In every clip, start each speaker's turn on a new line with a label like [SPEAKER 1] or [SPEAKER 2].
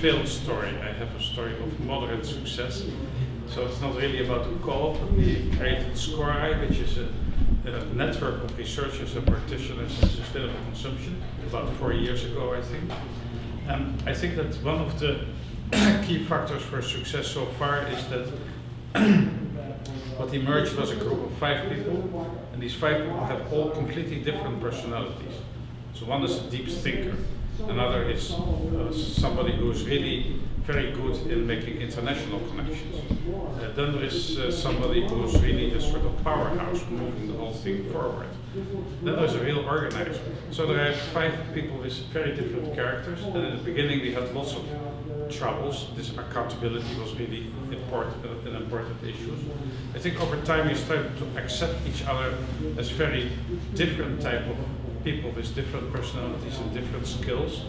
[SPEAKER 1] failed story. I have a story of moderate success. So it's not really about the co-op. We created ScoreEye, which is a network of researchers and practitioners in sustainable consumption about 4 years ago, I think. And I think that one of the key factors for success so far is that what emerged was a group of 5 people, and these 5 people have all completely different personalities. So one is a deep thinker, another is somebody who is really very good in making international connections. Then there is somebody who is really a sort of powerhouse, moving the whole thing forward. Then there's a real organizer. So there are 5 people with very different characters, and in the beginning we had lots of troubles. This accountability was really an important issue. I think over time we started to accept each other as very different type of people with different personalities and different skills,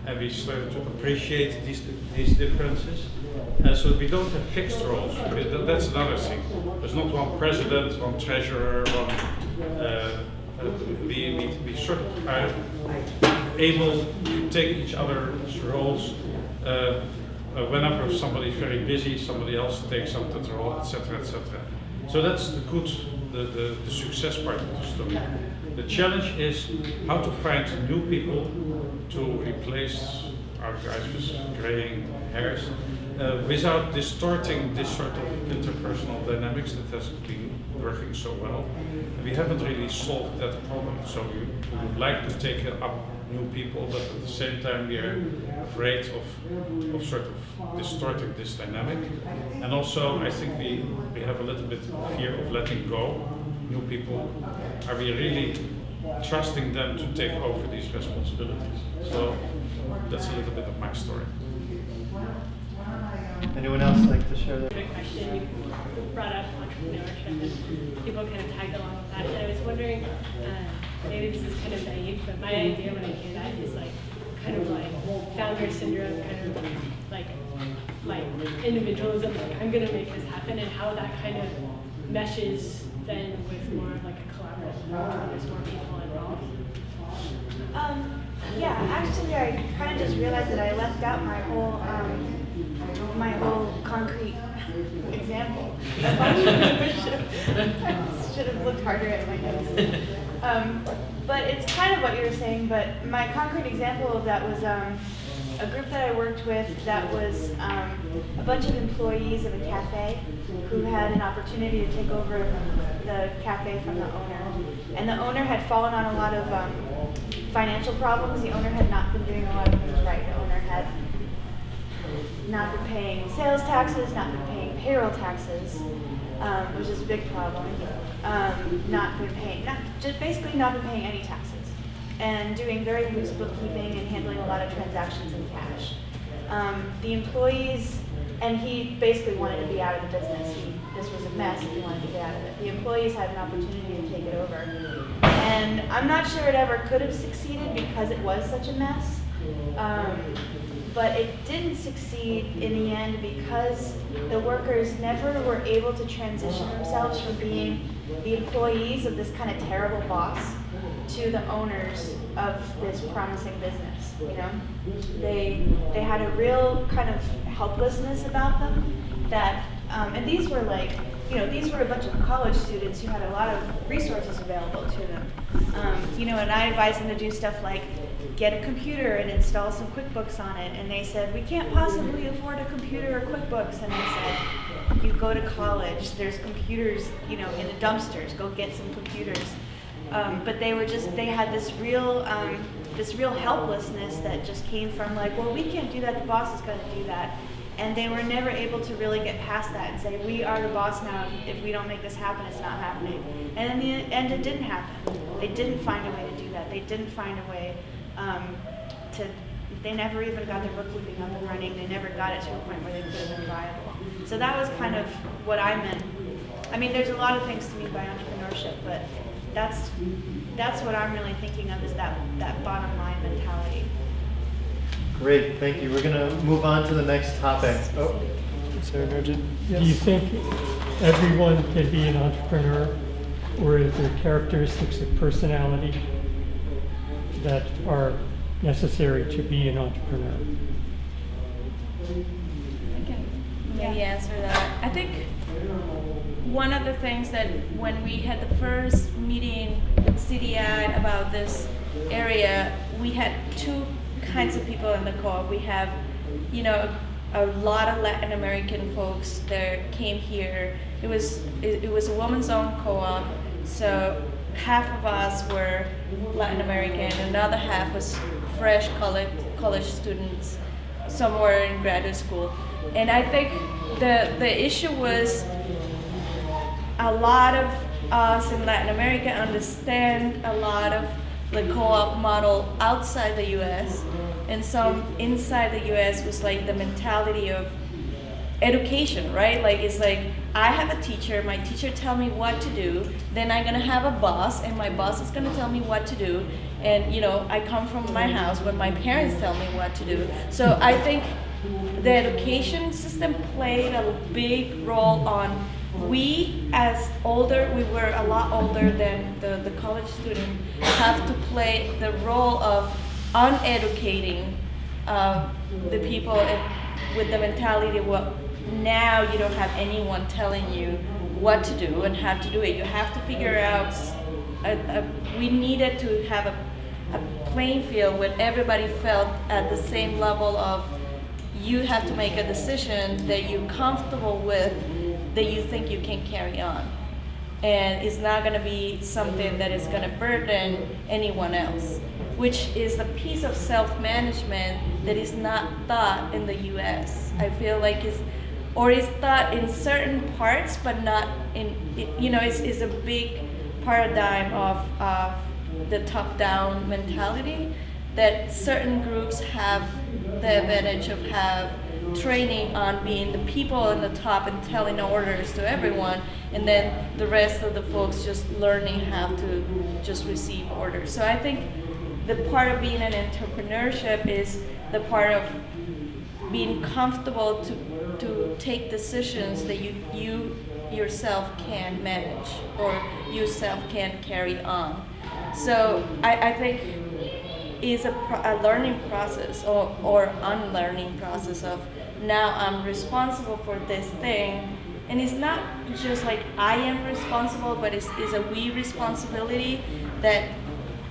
[SPEAKER 1] and we started to appreciate these differences. And so we don't have fixed roles. That's another thing. There's not one president, one treasurer, we sort of are able to take each other's roles. Whenever somebody is very busy, somebody else takes up that role, etc., etc. So that's the success part of the story. The challenge is how to find new people to replace our guys with graying hairs without distorting this sort of interpersonal dynamics that has been working so well. And we haven't really solved that problem. So we would like to take up new people, but at the same time we are afraid of sort of distorting this dynamic. And also I think we have a little bit of fear of letting go new people. Are we really trusting them to take over these responsibilities? So that's a little bit of my story.
[SPEAKER 2] Anyone else like to share their
[SPEAKER 3] question? You brought up entrepreneurship and people kind of tagged along with that. And I was wondering, maybe this is kind of naive, but my idea when I hear that is like kind of like founder syndrome, kind of like individualism, like I'm gonna make this happen, and how that kind of meshes then with more of like a collaborative approach where there's more people involved.
[SPEAKER 4] Yeah, actually I kind of just realized that I left out my whole concrete example of entrepreneurship. I should have looked harder at my notes. But it's kind of what you were saying, but my concrete example of that was a group that I worked with that was a bunch of employees of a cafe who had an opportunity to take over the cafe from the owner. And the owner had fallen on a lot of financial problems. The owner had not been doing a lot of things right. The owner had not been paying sales taxes, not been paying payroll taxes, which is a big problem. Basically not been paying any taxes, and doing very loose bookkeeping and handling a lot of transactions in cash. The employees, and he basically wanted to be out of the business. This was a mess, and he wanted to get out of it. The employees had an opportunity to take it over, and I'm not sure it ever could have succeeded because it was such a mess. But it didn't succeed in the end because the workers never were able to transition themselves from being the employees of this kind of terrible boss to the owners of this promising business. You know, they had a real kind of helplessness about them that, and these were like, you know, these were a bunch of college students who had a lot of resources available to them. You know, and I advised them to do stuff like get a computer and install some QuickBooks on it. And they said, we can't possibly afford a computer or QuickBooks. And I said, you go to college, there's computers, you know, in the dumpsters, go get some computers. But they were just, they had this real helplessness that just came from like, well, we can't do that, the boss is gonna do that. And they were never able to really get past that and say, we are the boss now, if we don't make this happen, it's not happening. And in the end, it didn't happen. They didn't find a way to do that. They didn't find a way they never even got their bookkeeping up and running. They never got it to a point where they could have been viable. So that was kind of what I meant. I mean, there's a lot of things to mean by entrepreneurship, but that's what I'm really thinking of, is that bottom line mentality.
[SPEAKER 2] Great, thank you. We're going to move on to the next topic. Oh, is there an urgent? Yes.
[SPEAKER 5] Do you think everyone can be an entrepreneur, or is there characteristics of personality that are necessary to be an entrepreneur?
[SPEAKER 6] answer that. I think one of the things that when we had the first meeting with CDI about this area, we had two kinds of people in the co-op. We have, you know, a lot of Latin American folks that came here. It was a woman's own co-op, so half of us were Latin American, another half was fresh college students somewhere in graduate school. And I think the issue was a lot of us in Latin America understand a lot of the co-op model outside the US, and some inside the US was like the mentality of education, right? Like it's like, I have a teacher, my teacher tell me what to do, then I'm gonna have a boss, and my boss is gonna tell me what to do, and you know, I come from my house where my parents tell me what to do. So I think the education system played a big role on, we as older, we were a lot older than the college student, have to play the role of uneducating the people with the mentality of, well, now you don't have anyone telling you what to do and how to do it. You have to figure out, we needed to have a playing field where everybody felt at the same level of, you have to make a decision that you're comfortable with, that you think you can carry on. And it's not gonna be something that is gonna burden anyone else, which is a piece of self-management that is not taught in the US. I feel like it's taught in certain parts, but not in, you know, it's a big paradigm of the top-down mentality, that certain groups have the advantage of have training on being the people in the top and telling orders to everyone, and then the rest of the folks just learning how to just receive orders. So I think the part of being an entrepreneurship is the part of being comfortable to take decisions that you yourself can manage or yourself can carry on. So I think is a learning process or unlearning process of, now I'm responsible for this thing, and it's not just like I am responsible, but it's a we responsibility that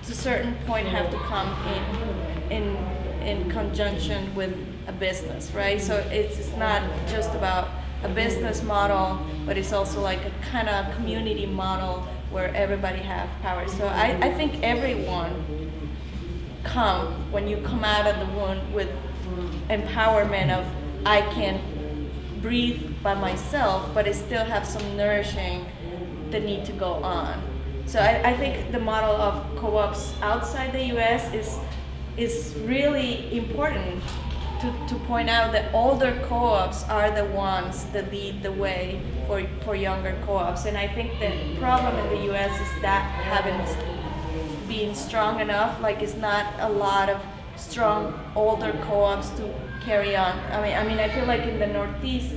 [SPEAKER 6] to a certain point have to come in conjunction with a business, right? So it's not just about a business model, but it's also like a kind of community model where everybody have power. So I think everyone when you come out of the womb with empowerment of, I can breathe by myself, but I still have some nourishing that need to go on. So I think the model of co-ops outside the US is really important to point out that older co-ops are the ones that lead the way for younger co-ops. And I think the problem in the US is that haven't been strong enough, like it's not a lot of strong older co-ops to carry on. I mean, I feel like in the Northeast,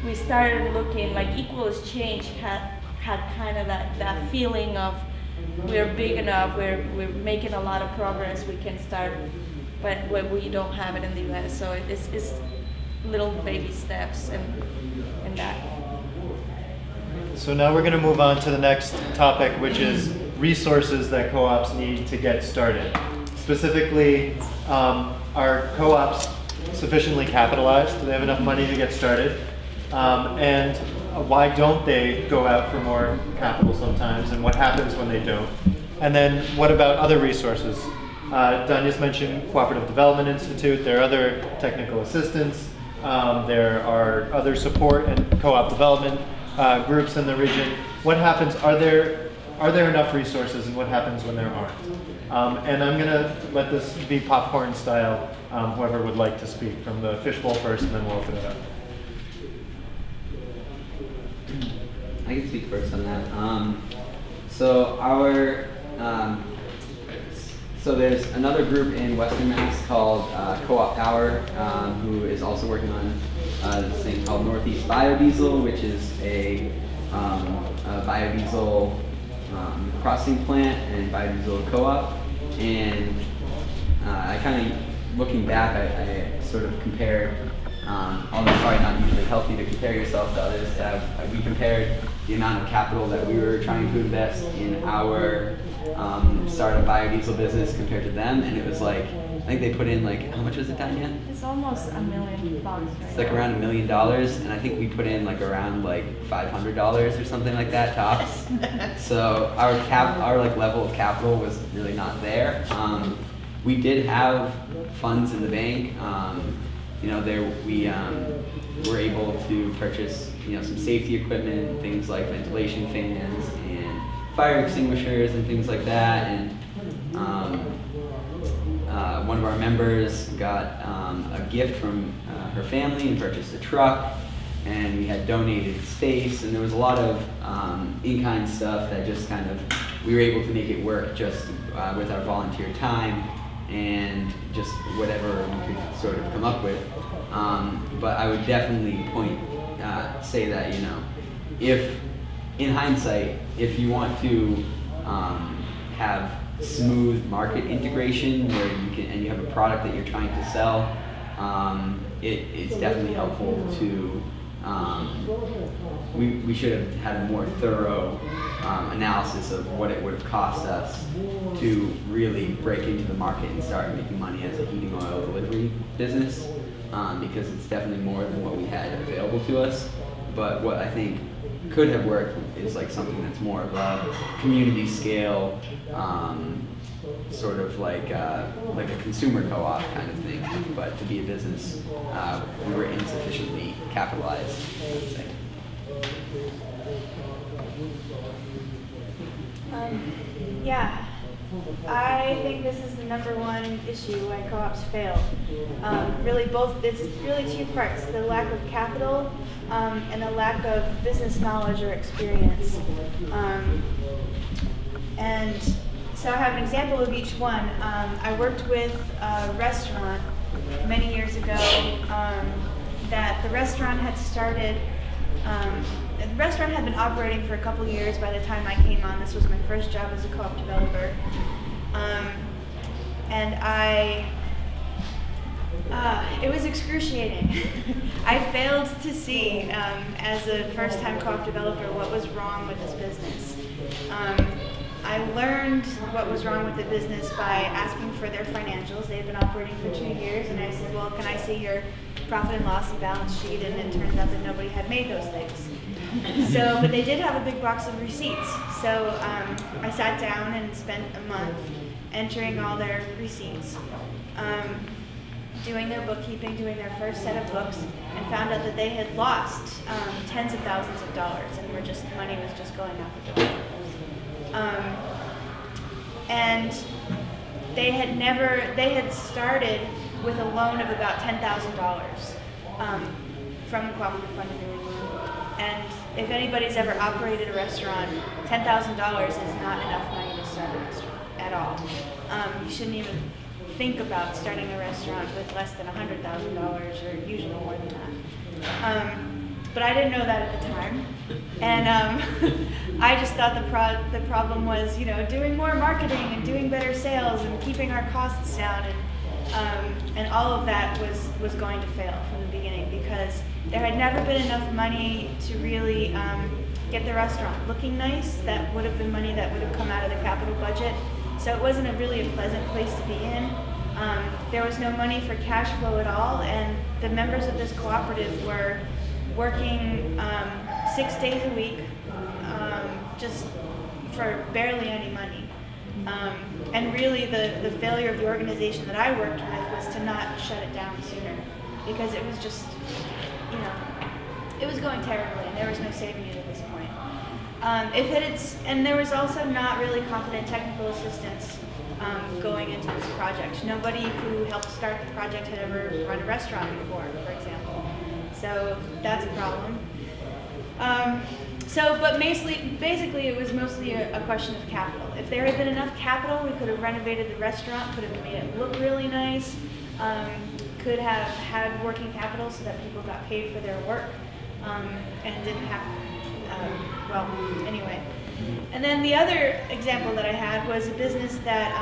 [SPEAKER 6] we started looking like Equal Exchange had kind of that feeling of, we're big enough, we're making a lot of progress, we can start, but we don't have it in the US. So it's little baby steps in that.
[SPEAKER 2] So now we're going to move on to the next topic, which is resources that co-ops need to get started. Specifically, are co-ops sufficiently capitalized? Do they have enough money to get started? And why don't they go out for more capital sometimes, and what happens when they don't? And then what about other resources? Dania's mentioned Cooperative Development Institute. There are other technical assistants. There are other support and co-op development groups in the region. What happens? Are there enough resources, and what happens when there aren't? And I'm going to let this be popcorn style, whoever would like to speak, from the fishbowl first, and then we'll open it up.
[SPEAKER 7] I can speak first on that. So there's another group in Western Mass called Co-op Power, who is also working on this thing called Northeast Biodiesel, which is a biodiesel processing plant and biodiesel co-op. And I kind of, looking back, I sort of compare although it's probably not usually healthy to compare yourself to others, we compared the amount of capital that we were trying to invest in our startup biodiesel business compared to them, and it was like, I think they put in like, how much was it, Dania?
[SPEAKER 6] It's almost $1 million. Right?
[SPEAKER 7] It's like around $1 million, and I think we put in like around like $500 or something like that tops. So our like level of capital was really not there. We did have funds in the bank. We were able to purchase some safety equipment, things like ventilation fans and fire extinguishers and things like that. And one of our members got a gift from her family and purchased a truck, and we had donated space, and there was a lot of in-kind stuff that just kind of, we were able to make it work just with our volunteer time and just whatever we could sort of come up with. But I would definitely say that, if, in hindsight, if you want to have smooth market integration where you have a product that you're trying to sell, it's definitely helpful to, we should have had a more thorough analysis of what it would have cost us to really break into the market and start making money as a heating oil delivery business, because it's definitely more than what we had available to us. But what I think could have worked is like something that's more of a community scale, sort of like a consumer co-op kind of thing. But to be a business, we were insufficiently capitalized, I would say.
[SPEAKER 4] Yeah, I think this is the #1 issue why co-ops fail. It's really two parts: the lack of capital and the lack of business knowledge or experience. And so I have an example of each one. I worked with a restaurant many years ago that the restaurant had started. The restaurant had been operating for a couple years by the time I came on. This was my first job as a co-op developer. And it was excruciating. I failed to see, as a first-time co-op developer, what was wrong with this business. I learned what was wrong with the business by asking for their financials. They had been operating for 2 years, and I said, well, can I see your profit and loss and balance sheet? And it turns out that nobody had made those things. But they did have a big box of receipts. So I sat down and spent a month entering all their receipts, doing their bookkeeping, doing their first set of books, and found out that they had lost tens of thousands of dollars, and money was just going out the door. And they had started with a loan of about $10,000 from the Cooperative Funding Loan. And if anybody's ever operated a restaurant, $10,000 is not enough money to start a restaurant at all. You shouldn't even think about starting a restaurant with less than $100,000, or usually more than that. But I didn't know that at the time, and I just thought the problem was, doing more marketing and doing better sales and keeping our costs down, and all of that was going to fail from the beginning, because there had never been enough money to really get the restaurant looking nice. That would have been money that would have come out of the capital budget, so it wasn't really a pleasant place to be in. There was no money for cash flow at all, and the members of this cooperative were working 6 days a week, just for barely any money. And really the failure of the organization that I worked with was to not shut it down sooner, because it was just, it was going terribly, and there was no saving it at this point. And there was also not really competent technical assistance going into this project. Nobody who helped start the project had ever run a restaurant before, for example. So that's a problem. But basically it was mostly a question of capital. If there had been enough capital, we could have renovated the restaurant, could have made it look really nice, could have had working capital so that people got paid for their work, and didn't have, anyway. And then the other example that I had was a business that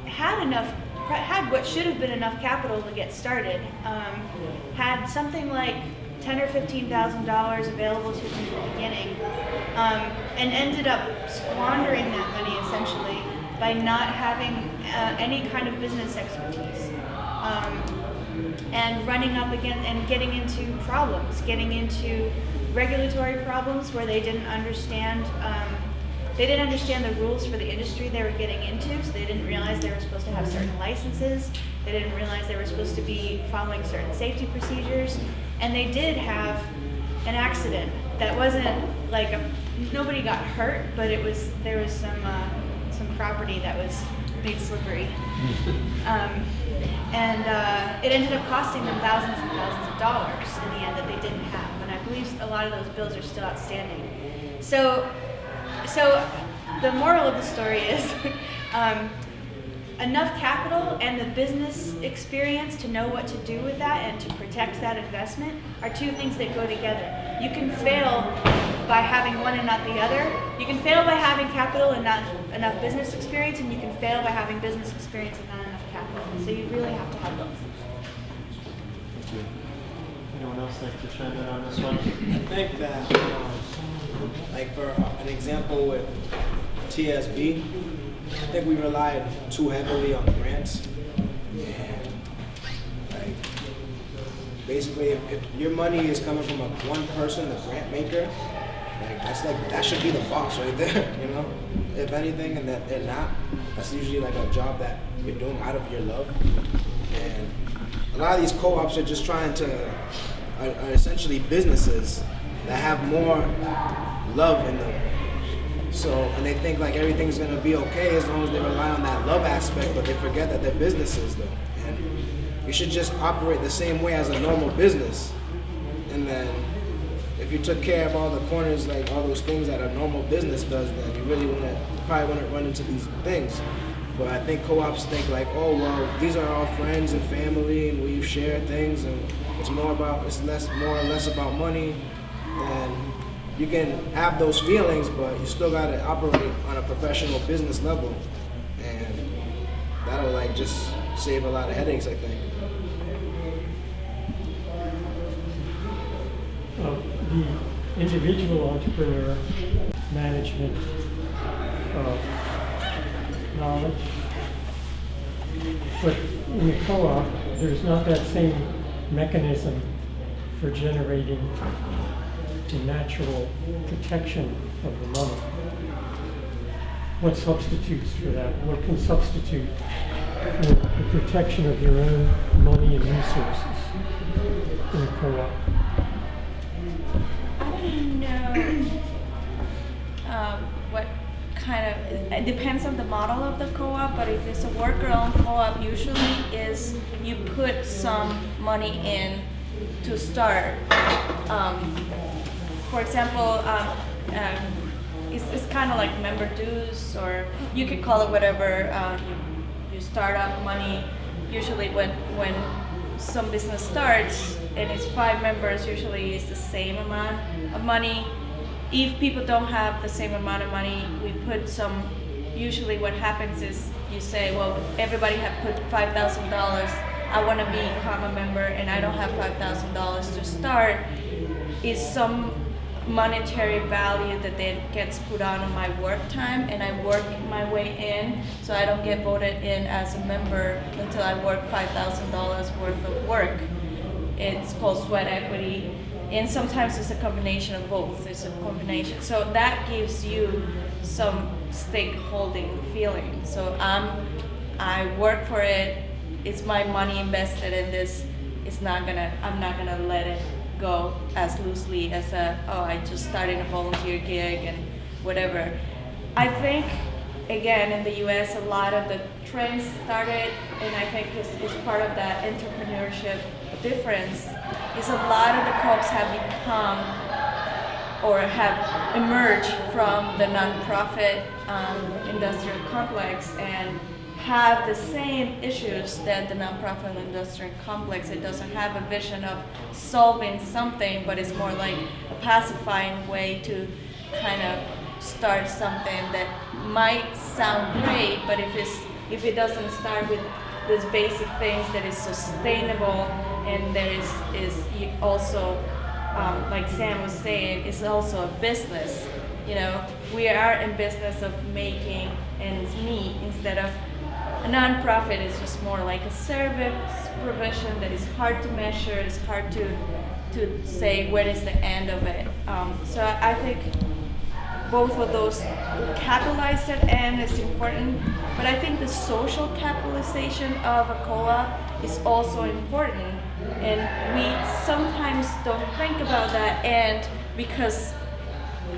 [SPEAKER 4] had enough had what should have been enough capital to get started, had something like $10,000 or $15,000 available to them in the beginning, and ended up squandering that money essentially by not having any kind of business expertise, and running up against and getting into problems, getting into regulatory problems where they didn't understand. They didn't understand the rules for the industry they were getting into, so they didn't realize they were supposed to have certain licenses. They didn't realize they were supposed to be following certain safety procedures. And they did have an accident that wasn't like nobody got hurt, but there was some property that was made slippery. And it ended up costing them thousands and thousands of dollars in the end that they didn't have. And I believe a lot of those bills are still outstanding. So the moral of the story is enough capital and the business experience to know what to do with that and to protect that investment are two things that go together. You can fail by having one and not the other. You can fail by having capital and not enough business experience, and you can fail by having business experience and not enough capital. So you really have to have both.
[SPEAKER 2] Thank you. Anyone else like to chime in on this one?
[SPEAKER 8] I think that, like for an example with TSB, I think we relied too heavily on grants. And like, basically, if your money is coming from one person, the grant maker, that should be the boss right there, you know? If anything, and that they're not, that's usually like a job that you're doing out of your love. And a lot of these co-ops are just trying to, are essentially businesses that have more love in them. So, and they think like everything's gonna be okay as long as they rely on that love aspect, but they forget that they're businesses though. And you should just operate the same way as a normal business. And then if you took care of all the corners, like all those things that a normal business does, then you really probably wouldn't run into these things. But I think co-ops think like, oh well, these are all friends and family, and we share things, and it's more or less about money. Then you can have those feelings, but you still gotta operate on a professional business level, and that'll like just save a lot of headaches, I think.
[SPEAKER 5] The individual entrepreneur management knowledge, but in the co-op, there's not that same mechanism for generating the natural protection of the money. What substitutes for that? What can substitute for the protection of your own money and resources in a co-op?
[SPEAKER 6] I don't know what kind of, it depends on the model of the co-op, but if it's a worker-owned co-op, usually is you put some money in to start. For example, it's kind of like member dues, or you could call it whatever. You start up money. Usually when some business starts and it's 5 members, usually it's the same amount of money. If people don't have the same amount of money, we put some. Usually what happens is you say, well, everybody have put $5,000. I want to become a member and I don't have $5,000 to start. Is some monetary value that then gets put on my work time, and I work my way in, so I don't get voted in as a member until I work $5,000 worth of work. It's called sweat equity, and sometimes it's a combination of both. It's a combination, so that gives you some stakeholding feeling. So I work for it. It's my money invested in this. I'm not gonna let it go as loosely as I just started a volunteer gig and whatever. I think, again, in the US, a lot of the trends started, and I think is part of that entrepreneurship difference, is a lot of the co-ops have become or have emerged from the nonprofit industrial complex and have the same issues that the nonprofit industrial complex. It doesn't have a vision of solving something, but it's more like a pacifying way to kind of start something that might sound great, but if it doesn't start with these basic things that is sustainable, and there is also, like Sam was saying, it's also a business. You know, we are in business of making ends meet instead of a nonprofit. Is just more like a service provision that is hard to measure. It's hard to say when is the end of it. So I think both of those capitalized at end is important, but I think the social capitalization of a co-op is also important, and we sometimes don't think about that end because,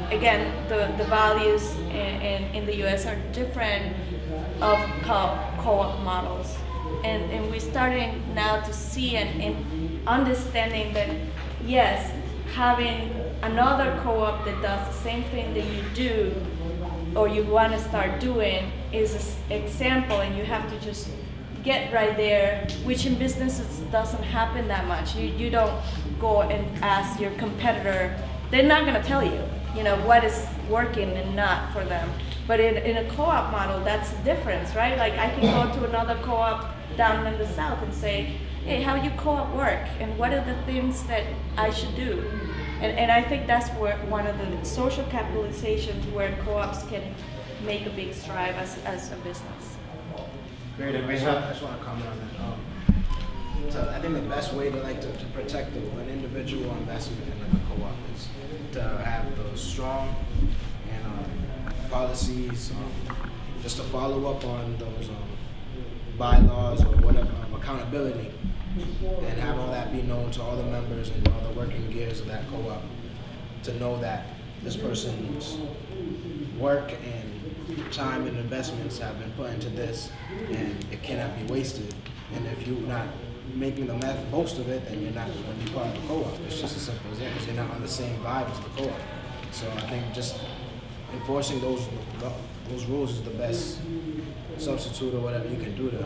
[SPEAKER 6] again, the values in the U.S. are different of co-op models, and we're starting now to see and understanding that yes, having another co-op that does the same thing that you do or you want to start doing is an example, and you have to just get right there, which in businesses doesn't happen that much. You don't go and ask your competitor. They're not going to tell you, you know, what is working and not for them. But in a co-op model, that's the difference, right? Like I can go to another co-op down in the South and say, hey, how you co-op work and what are the things that I should do? And I think that's where one of the social capitalizations where co-ops can make a big stride as a business.
[SPEAKER 2] Great, and
[SPEAKER 8] I
[SPEAKER 2] we
[SPEAKER 8] just
[SPEAKER 2] have,
[SPEAKER 8] want to comment on that. So I think the best way to protect an individual investment in like a co-op is to have those strong and policies, just to follow up on those bylaws or whatever, accountability, and have all that be known to all the members and all the working gears of that co-op, to know that this person's work and time and investments have been put into this, and it cannot be wasted. And if you're not making the most of it, then you're not going to be part of the co-op. It's just as simple as that, because you're not on the same vibe as the co-op. So I think just enforcing those rules is the best substitute or whatever you can do to